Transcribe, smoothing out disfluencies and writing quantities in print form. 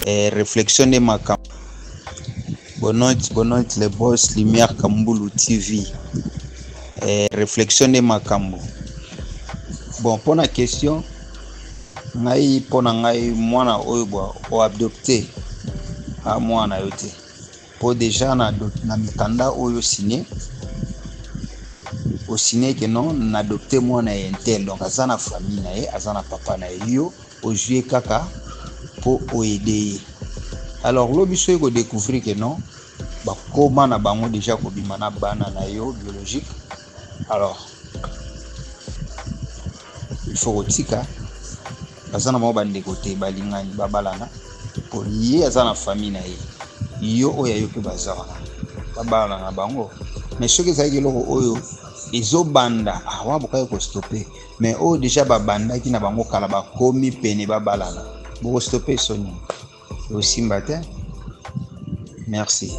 réflexion de Makam. Bonne noite les boss Lumière Kambulu TV. Réflexion de Makambo. Bon, pour la question, ngai pona ngai mwana oyo o adopté a mwana yote. Pour déjà na mikanda oyo signé au signé que non na adopté mwana intel donc azana famille na ye azana papa na yo au jouer kaka pour aider. Alors l'obiso ko découvrir que non ba comment na bango déjà ko bimana bana na yo biologique. Alors il faut otika azana mo bande côté balingani babalana pour lier azana famille na ye yo oya yo pe bazana babalana bango mais ce que ça dit loko oyo ezobanda awa bokaye ko stopper mais o déjà babanda ki na bango kala ba komi pene babalana bo stopper soni aussi matin. Merci.